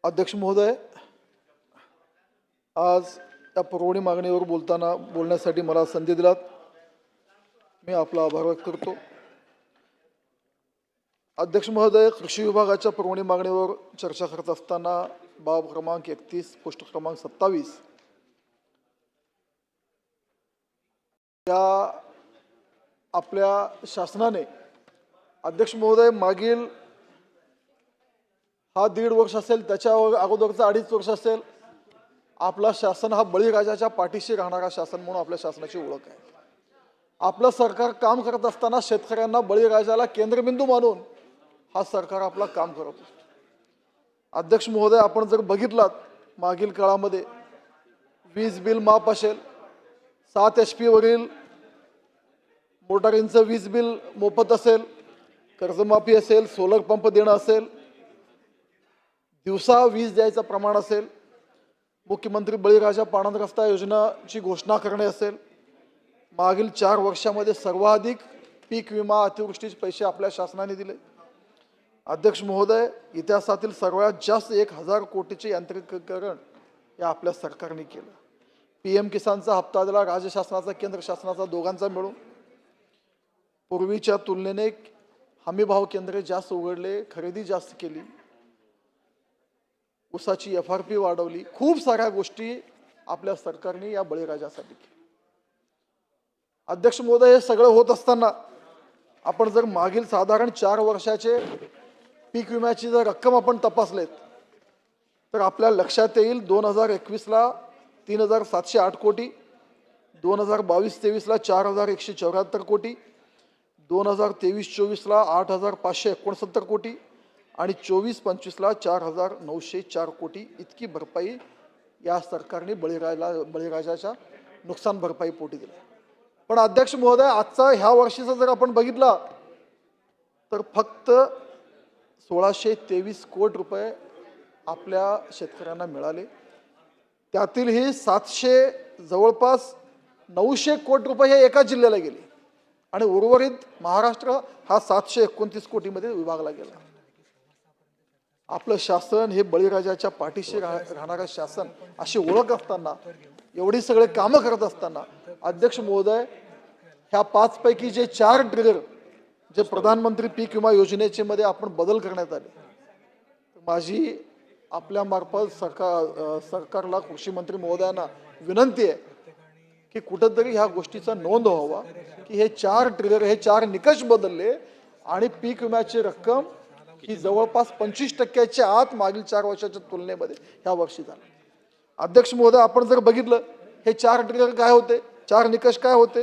अध्यक्ष महोदय, आज या पुरवणी मागणीवर बोलण्यासाठी मला संधी दिलात, मी आपला आभार व्यक्त करतो। अध्यक्ष महोदय, कृषी विभागाच्या पुरवणी मागणीवर चर्चा करत असताना बाब क्रमांक 31 पोस्ट क्रमांक 27 या आपल्या शासनाने अध्यक्ष महोदय मागील हा 1.5 वर्ष असेल, त्याच्या अगोदरचा 2.5 वर्ष असेल, आपला शासन हा बळीराजाच्या पाठीशी राहणारा शासन म्हणून आपल्या शासनाची ओळख आहे। आपलं सरकार काम करत असताना शेतकऱ्यांना बळीराजाला केंद्रबिंदू मानून हा सरकार आपला काम करत असतो। अध्यक्ष महोदय, आपण जर बघितलात मागील काळामध्ये वीज बिल माफ असेल, 7 HP वरील मोटारींचं वीज बिल मोफत असेल, कर्जमाफी असेल, सोलर पंप देणं असेल, दिवसा वीज द्यायचं प्रमाण असेल, मुख्यमंत्री बळीराजा पाणंद रस्ता योजनाची घोषणा करणे असेल, मागील 4 वर्षामध्ये सर्वाधिक पीक विमा अतिवृष्टीचे पैसे आपल्या शासनाने दिले। अध्यक्ष महोदय, इतिहासातील सर्वात जास्त 1000 कोटीचे यांत्रिकीकरण या आपल्या सरकारने केलं। PM किसानचा हप्ता दिला, राज्य शासनाचा केंद्र शासनाचा दोघांचा मिळून। पूर्वीच्या तुलनेने हमी भाव केंद्रे जास्त उघडले, खरेदी जास्त केली, ऊसाची FRP वाढवली, खूप साऱ्या गोष्टी आपल्या सरकारने या बळीराजासाठी केल्या। अध्यक्ष महोदय, हे सगळं होत असताना आपण जर मागील साधारण 4 वर्षाचे पीक विम्याची जर रक्कम आपण तपासलेत तर आपल्या लक्षात येईल 2021 ला 3708 कोटी, 2022-23 ला 4174 कोटी, 2023-24 ला 8569 कोटी आणि 24-25 ला 4904 कोटी इतकी भरपाई या सरकारने बळीराजाच्या नुकसान भरपाई पोटी दिली। पण अध्यक्ष महोदय, आजचा ह्या वर्षीचा जर आपण बघितला तर फक्त 1623 कोटी रुपये आपल्या शेतकऱ्यांना मिळाले। त्यातील ही 700 जवळपास 900 कोटी रुपये हे एका जिल्ह्याला गेले आणि उर्वरित महाराष्ट्र हा 729 कोटीमध्ये विभागला गेला। आपलं शासन हे बळीराजाच्या पाठीशी राहणारं शासन अशी ओळख असताना, एवढी सगळे कामं करत असताना अध्यक्ष महोदय, ह्या 5 पैकी जे 4 ट्रिगर जे प्रधानमंत्री पीक विमा योजनेचे मध्ये आपण बदल करण्यात आले, माझी आपल्या मार्फत सरकारला कृषी मंत्री महोदयांना विनंती आहे की कुठेतरी ह्या गोष्टीचा नोंद व्हावा की हे 4 ट्रिगर, हे 4 निकष बदलले आणि पीक विम्याची रक्कम ही जवळपास 25% आत मागील 4 वर्षाच्या तुलनेमध्ये ह्या वर्षी झाली। अध्यक्ष महोदय, आपण जर बघितलं हे 4 ट्रिगर काय होते, 4 निकष काय होते,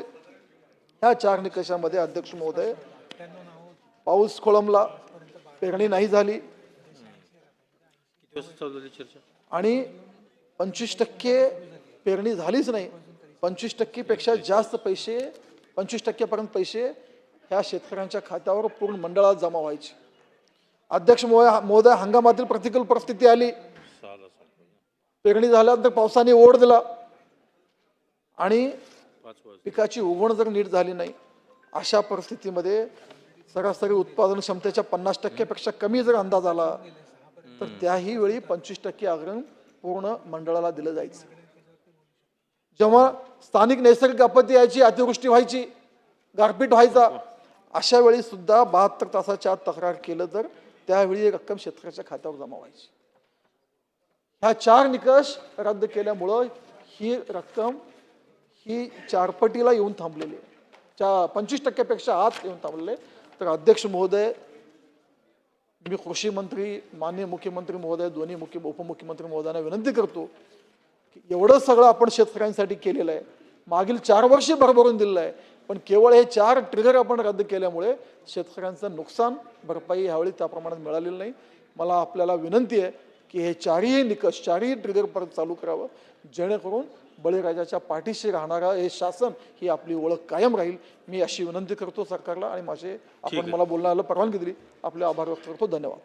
ह्या 4 निकषामध्ये अध्यक्ष महोदय, पाऊस खोळंबला, पेरणी नाही झाली आणि 25% पेरणी झालीच नाही, 25% पेक्षा जास्त पैसे, 25% पर्यंत पैसे ह्या शेतकऱ्यांच्या खात्यावर पूर्ण मंडळात जमा व्हायचे। अध्यक्ष महोदय, हंगामातील प्रतिकूल परिस्थिती आली, पेरणी झाल्यानंतर पावसाने ओढ दिला आणि पिकाची उगवण जर नीट झाली नाही, अशा परिस्थितीमध्ये सरासरी उत्पादन क्षमतेच्या 50% पेक्षा कमी जर अंदाज आला तर त्याही वेळी 25% अग्रिम पूर्ण मंडळाला दिलं जायचं। जेव्हा स्थानिक नैसर्गिक आपत्ती यायची, अतिवृष्टी व्हायची, गारपीट व्हायचा, अशा वेळी सुद्धा 72 तासाच्या आत तक्रार केलं तर त्यावेळी रक्कम शेतकऱ्याच्या खात्यावर जमा व्हायची। ह्या 4 निकष रद्द केल्यामुळं ही रक्कम ही 4 पटीला येऊन थांबलेली आहे, 25% पेक्षा आत येऊन थांबलेले। तर अध्यक्ष महोदय, मी कृषी मंत्री, माननीय मुख्यमंत्री महोदय, दोन्ही उपमुख्यमंत्री महोदयांना विनंती करतो की एवढं सगळं आपण शेतकऱ्यांसाठी केलेलं आहे, मागील 4 वर्षे भरभरून दिलेलं आहे, पण केवळ हे 4 ट्रिगर आपण रद्द केल्यामुळे शेतकऱ्यांचं नुकसान भरपाई ह्यावेळी त्या प्रमाणात मिळालेलं नाही। मला आपल्याला विनंती आहे की हे 4ही निकष, 4ही ट्रिगर परत चालू करावं, जेणेकरून बळीराजाच्या पाठीशी राहणारा हे शासन ही आपली ओळख कायम राहील। मी अशी विनंती करतो सरकारला आणि मला बोलण्याला परवानगी दिली, आपले आभार व्यक्त करतो। धन्यवाद।